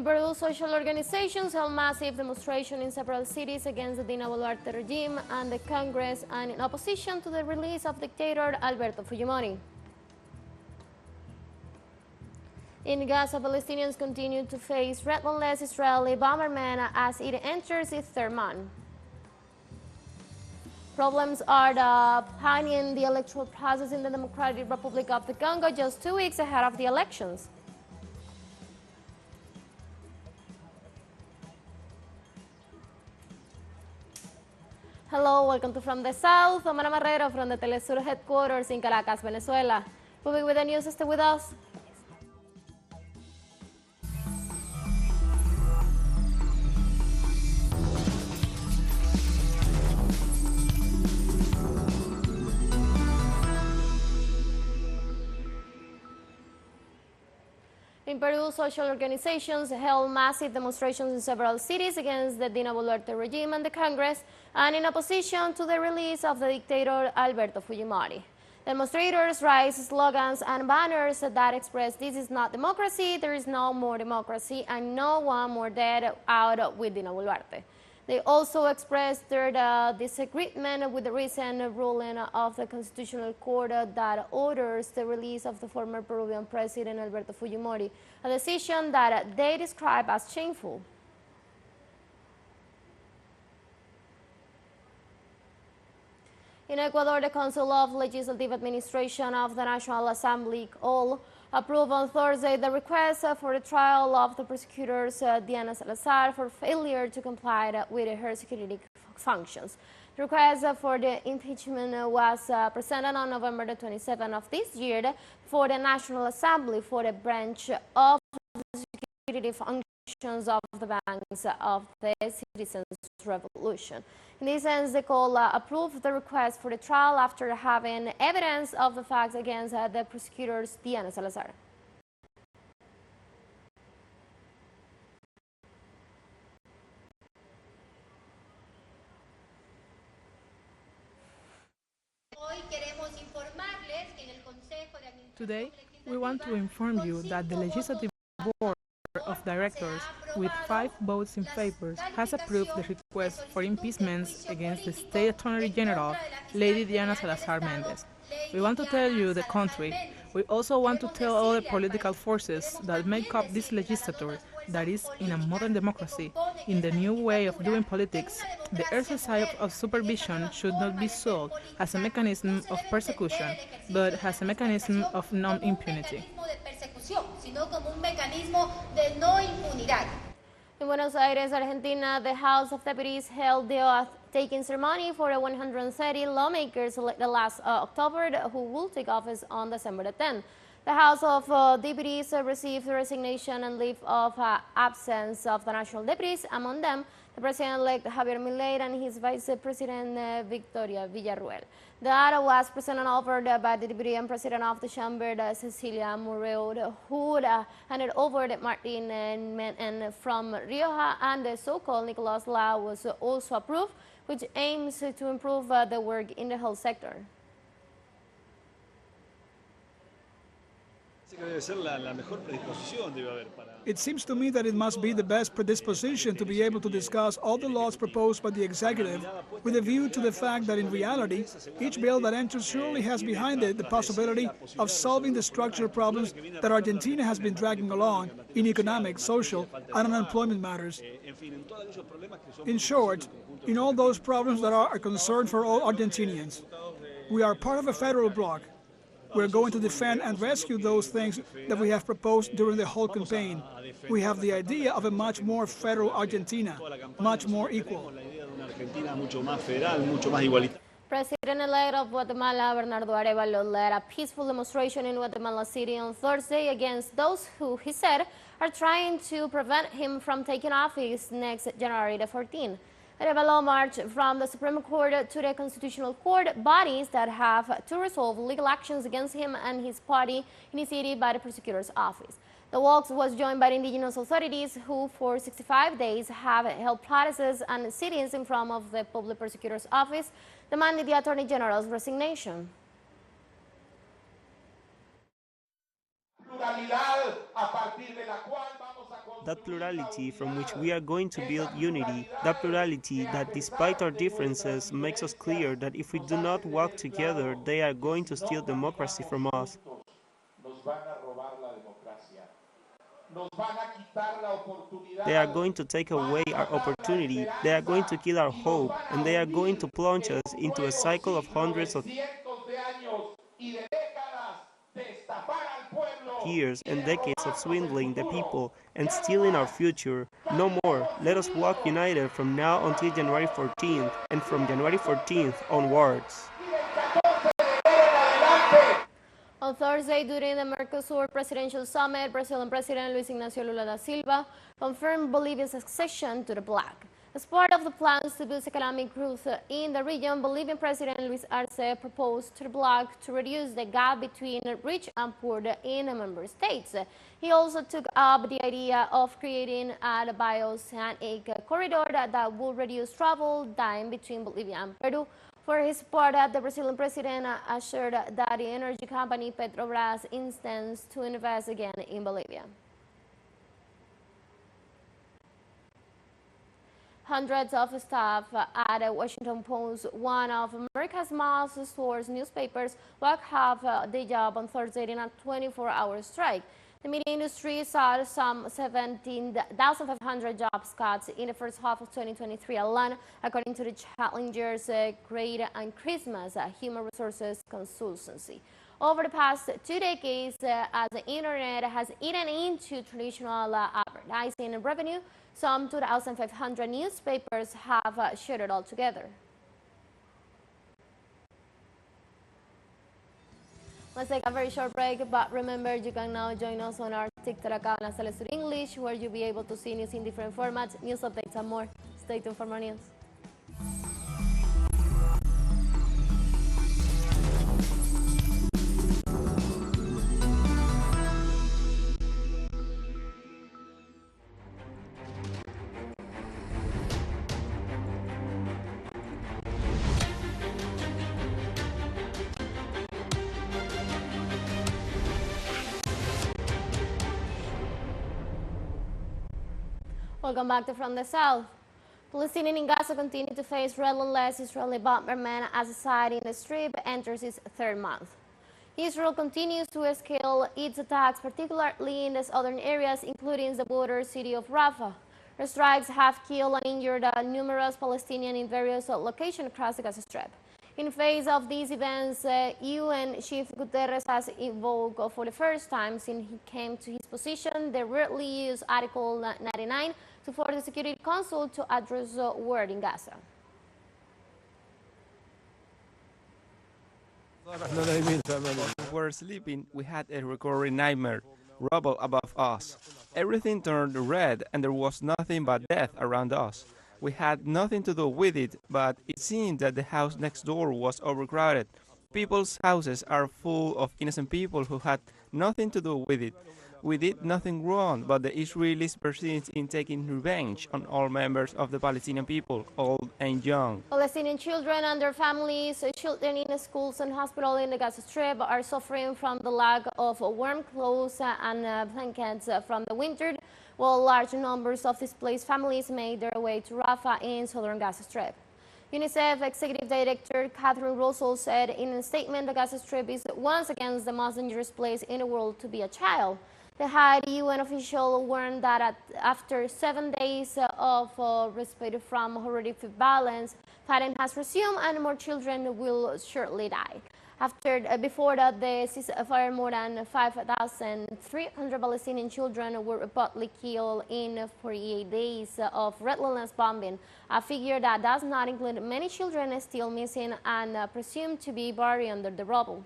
Peru, social organizations held massive demonstrations in several cities against the Boluarte regime and the Congress and in opposition to the release of dictator Alberto Fujimori. In Gaza, Palestinians continue to face relentless Israeli bombardment as it enters its third month. Problems are defining the electoral process in the Democratic Republic of the Congo just 2 weeks ahead of the elections. Hello, welcome to From the South. I'm Ana Marrero from the teleSUR headquarters in Caracas, Venezuela. Moving with the news, stay with us. In Peru, social organizations held massive demonstrations in several cities against the Boluarte regime and the Congress, and in opposition to the release of the dictator Alberto Fujimori. Demonstrators raised slogans and banners that express "This is not democracy, there is no more democracy, and no one more dead out with Boluarte." They also expressed their disagreement with the recent ruling of the Constitutional Court that orders the release of the former Peruvian President Alberto Fujimori, a decision that they describe as shameful. In Ecuador, the Council of Legislative Administration of the National Assembly, all approved on Thursday the request for the trial of the prosecutors Diana Salazar for failure to comply with her security functions. The request for the impeachment was presented on November the 27th of this year for the National Assembly for the branch of the security functions of the banks of the Citizens' Revolution. In this sense, the call approved the request for the trial after having evidence of the facts against the prosecutors Diana Salazar. Today, we want to inform you that the Legislative Board of Directors, with 5 votes in favor, has approved the request for impeachments against the State Attorney General, Lady Diana Salazar Mendez. We want to tell you the country. We also want to tell other political forces that make up this legislature that is in a modern democracy, in the new way of doing politics. The exercise of supervision should not be sold as a mechanism of persecution, but as a mechanism of non-impunity. In Buenos Aires, Argentina, the House of Deputies held the oath-taking ceremony for the 130 lawmakers elected last October who will take office on December the 10th. The House of Deputies received the resignation and leave of absence of the national deputies, among them the President-elect Javier Milei and his Vice President Victoria Villarruel. The order was presented over by the Deputy and President of the Chamber, Cecilia Moreo, who handed over the Martin and from Rioja, and the so-called Nicolas Law was also approved, which aims to improve the work in the health sector. It seems to me that it must be the best predisposition to be able to discuss all the laws proposed by the executive with a view to the fact that in reality, each bill that enters surely has behind it the possibility of solving the structural problems that Argentina has been dragging along in economic, social, and unemployment matters. In short, in all those problems that are a concern for all Argentinians. We are part of a federal bloc. We're going to defend and rescue those things that we have proposed during the whole campaign. We have the idea of a much more federal Argentina, much more equal. President-elect of Guatemala, Bernardo Arevalo, led a peaceful demonstration in Guatemala City on Thursday against those who, he said, are trying to prevent him from taking office next January the 14th. Arevalo marched from the Supreme Court to the Constitutional Court, bodies that have to resolve legal actions against him and his party, initiated by the prosecutor's office. The walk was joined by the indigenous authorities who, for 65 days, have held protests and sit-ins in front of the public prosecutor's office, demanding the Attorney General's resignation. that plurality from which we are going to build unity, that plurality that despite our differences makes us clear that if we do not work together, they are going to steal democracy from us. They are going to take away our opportunity, they are going to kill our hope, and they are going to plunge us into a cycle of hundreds of years and decades of swindling the people and stealing our future. No more. Let us walk united from now until January 14th, and from January 14th onwards. On Thursday, during the Mercosur Presidential Summit, Brazilian President Luis Ignacio Lula da Silva confirmed Bolivia's accession to the bloc. As part of the plans to boost economic growth in the region, Bolivian President Luis Arce proposed to the bloc to reduce the gap between rich and poor in the member states. He also took up the idea of creating a bioceanic corridor that would reduce travel time between Bolivia and Peru. For his part, the Brazilian president assured that the energy company Petrobras intends to invest again in Bolivia. Hundreds of staff at the Washington Post, one of America's most sourced newspapers, walked half their job on Thursday in a 24-hour strike. The media industry saw some 17,500 jobs cuts in the first half of 2023 alone, according to the Challengers Grade and Christmas Human Resources Consultancy. Over the past 2 decades, as the internet has eaten into traditional advertising revenue, some 2,500 newspapers have shuttered altogether. Let's take a very short break, but remember you can now join us on our TikTok account as teleSUR English, where you'll be able to see news in different formats, news updates and more. Stay tuned for more news. Welcome back to From the South. Palestinians in Gaza continue to face relentless Israeli bombardment as the site in the Strip enters its third month. Israel continues to scale its attacks, particularly in the southern areas, including the border city of Rafah. The strikes have killed and injured numerous Palestinians in various locations across the Gaza Strip. In face of these events, UN Chief Guterres has invoked for the first time since he came to his position the rarely used Article 99 to force the Security Council to address war in Gaza. While we were sleeping, we had a recurring nightmare, rubble above us. Everything turned red and there was nothing but death around us. We had nothing to do with it, but it seemed that the house next door was overcrowded. People's houses are full of innocent people who had nothing to do with it. We did nothing wrong, but the Israelis persist in taking revenge on all members of the Palestinian people, old and young. Palestinian children and their families, children in schools and hospitals in the Gaza Strip, are suffering from the lack of warm clothes and blankets from the winter, while large numbers of displaced families made their way to Rafah in southern Gaza Strip. UNICEF Executive Director Catherine Russell said in a statement the Gaza Strip is once again the most dangerous place in the world to be a child. The high UN official warned that after 7 days of respite from horrific violence, fighting has resumed and more children will shortly die. Before that, the ceasefire, more than 5,300 Palestinian children were reportedly killed in 48 days of relentless bombing, a figure that does not include many children still missing and presumed to be buried under the rubble.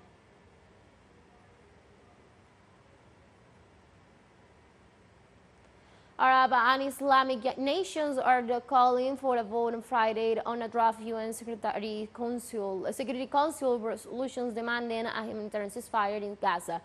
Arab and Islamic nations are calling for a vote on Friday on a draft UN Security Council resolutions demanding a humanitarian ceasefire in Gaza.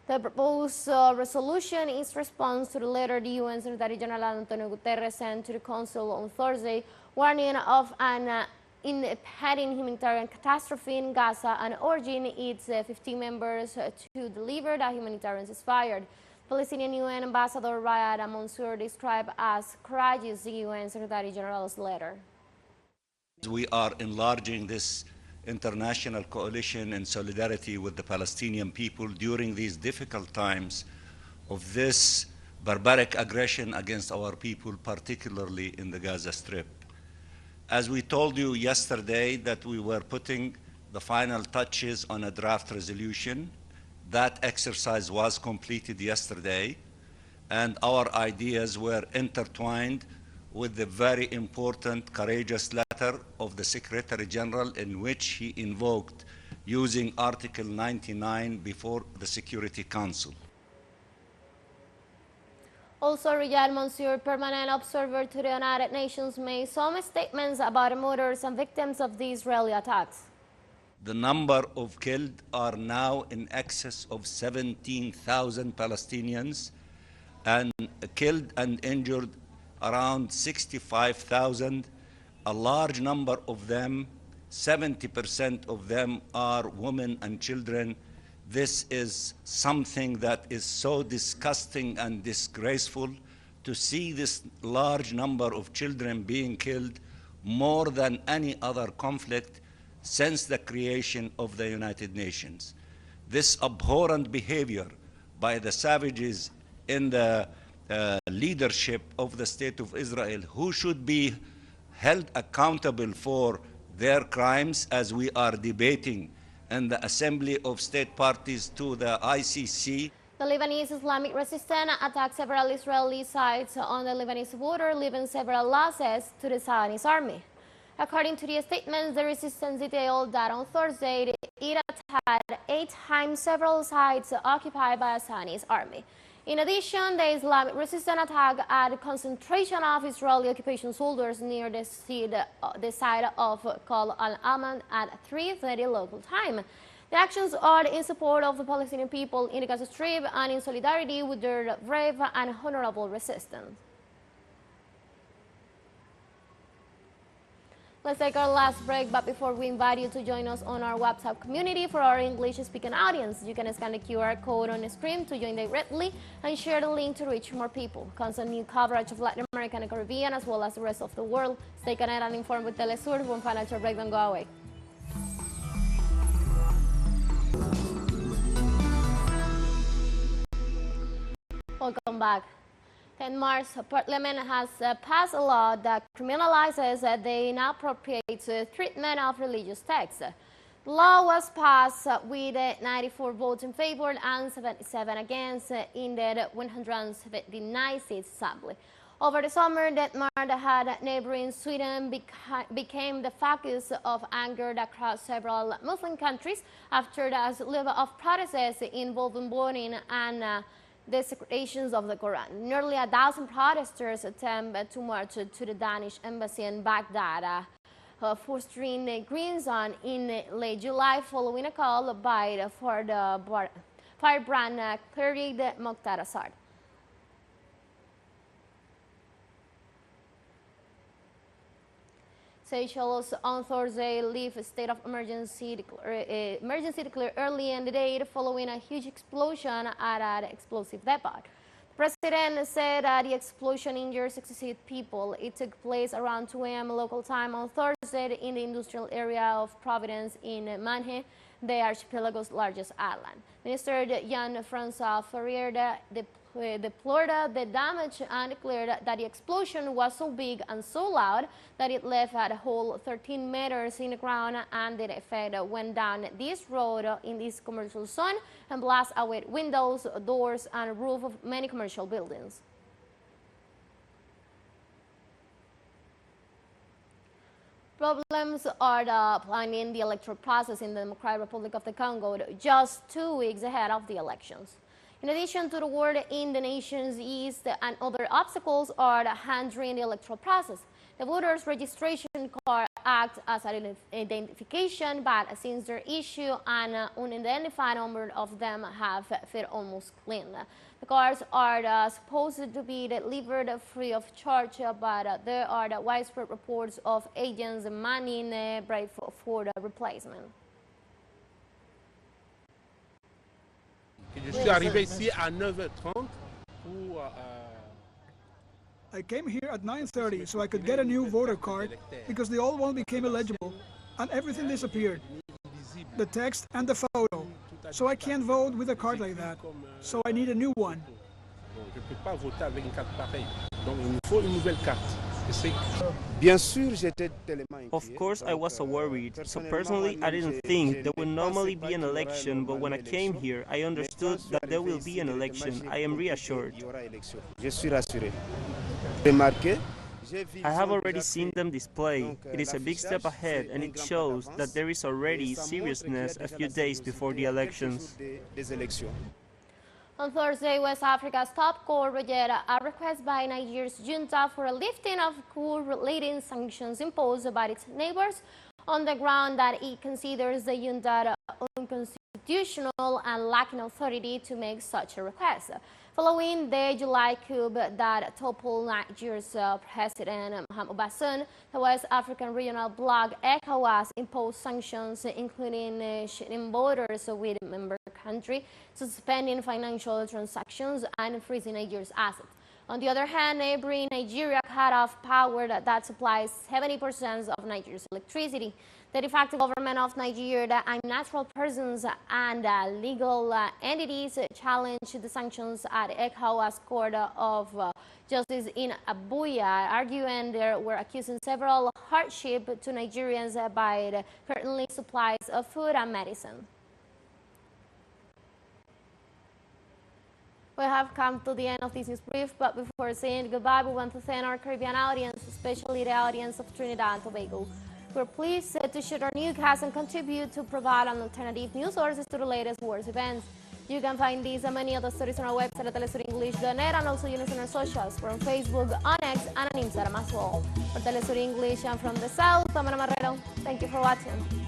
The proposed resolution is response to the letter the UN Secretary General Antonio Guterres sent to the Council on Thursday, warning of an impending humanitarian catastrophe in Gaza and urging its 15 members to deliver a humanitarian ceasefire. Palestinian UN Ambassador Riyad Mansour described as courageous the UN Secretary General's letter. We are enlarging this international coalition in solidarity with the Palestinian people during these difficult times of this barbaric aggression against our people, particularly in the Gaza Strip. As we told you yesterday that we were putting the final touches on a draft resolution, that exercise was completed yesterday, and our ideas were intertwined with the very important, courageous letter of the Secretary General in which he invoked using Article 99 before the Security Council. Also, Riyad Mansour, permanent observer to the United Nations, made some statements about the murders and victims of the Israeli attacks. The number of killed are now in excess of 17,000 Palestinians, and killed and injured around 65,000. A large number of them, 70% of them, are women and children. This is something that is so disgusting and disgraceful, to see this large number of children being killed, more than any other conflict since the creation of the United Nations. This abhorrent behavior by the savages in the leadership of the State of Israel, who should be held accountable for their crimes, as we are debating in the Assembly of State Parties to the ICC. The Lebanese Islamic Resistance attacked several Israeli sites on the Lebanese border, leaving several losses to the Zionist army. According to the statements, the resistance detailed that on Thursday, it attacked 8 times several sites occupied by a Zionist army. In addition, the Islamic resistance attack at a concentration of Israeli occupation soldiers near the site of Kol al-Aman at 3:30 local time. The actions are in support of the Palestinian people in the Gaza Strip and in solidarity with their brave and honorable resistance. Let's take our last break, but before we invite you to join us on our WhatsApp community for our English-speaking audience, you can scan the QR code on the screen to join directly and share the link to reach more people. Constant new coverage of Latin America and the Caribbean, as well as the rest of the world. Stay connected and informed with teleSUR when financial breakdown go away. Welcome back. Denmark's parliament has passed a law that criminalizes the inappropriate treatment of religious texts. The law was passed with 94 votes in favor and 77 against in the 179 seats assembly. Over the summer, Denmark had neighboring Sweden became the focus of anger across several Muslim countries after the slew of protests involving burning and desecrations of the Quran. Nearly 1,000 protesters attempted to march to the Danish embassy in Baghdad, fostering the Green Zone in late July following a call for the firebrand cleric Mokhtar Assad. Seychelles on Thursday left a state of emergency declared early in the day following a huge explosion at an explosive depot. The president said that the explosion injured 66 people. It took place around 2 a.m. local time on Thursday in the industrial area of Providence in Manhe, the archipelago's largest island. Minister Jean-François Ferrier deplored the damage and declared that the explosion was so big and so loud that it left a hole 13 meters in the ground, and the effect went down this road in this commercial zone and blasted away windows, doors, and roof of many commercial buildings. Problems are planning the electoral process in the Democratic Republic of the Congo just 2 weeks ahead of the elections. In addition to the war in the nation's east, and other obstacles are hindering the electoral process. The voters' registration card acts as an identification, but since their issue, an unidentified number of them have fit almost clean. The cards are supposed to be delivered free of charge, but there are widespread reports of agents demanding a bribe for the replacement. Je suis arrivé ici à 9h30 pour I came here at 9:30 so I could get a new voter card because the old one became illegible and everything disappeared. The text and the photo. So I can't vote with a card like that. So I need a new one. Je ne peux pas voter avec une carte pareille. Donc il me faut une nouvelle carte. Of course, I was so worried. So personally, I didn't think there would normally be an election, but when I came here, I understood that there will be an election. I am reassured. I have already seen them display. It is a big step ahead, and it shows that there is already seriousness a few days before the elections. On Thursday, West Africa's top court rejected a request by Nigeria's junta for a lifting of coup-related sanctions imposed by its neighbors on the ground that it considers the junta unconstitutional and lacking authority to make such a request. Following the July coup that toppled Nigeria's President Mohamed Bazoum, the West African regional bloc ECOWAS imposed sanctions, including shutting borders with member countries, suspending financial transactions, and freezing Nigeria's assets. On the other hand, neighboring Nigeria cut off power that supplies 70% of Nigeria's electricity. The de facto government of Nigeria and natural persons and legal entities challenged the sanctions at ECOWAS Court of Justice in Abuja, arguing they were accusing several hardship to Nigerians by the currently supplies of food and medicine. We have come to the end of this news brief, but before saying goodbye, we want to thank our Caribbean audience, especially the audience of Trinidad and Tobago. We're pleased to shoot our newscast and contribute to provide an alternative news sources to the latest world events. You can find these and many other stories on our website at telesurenglish.net and also use on our socials. We're on Facebook, on X, and on Instagram as well. For Telesur English and from the South, I'm Ana Marrero. Thank you for watching.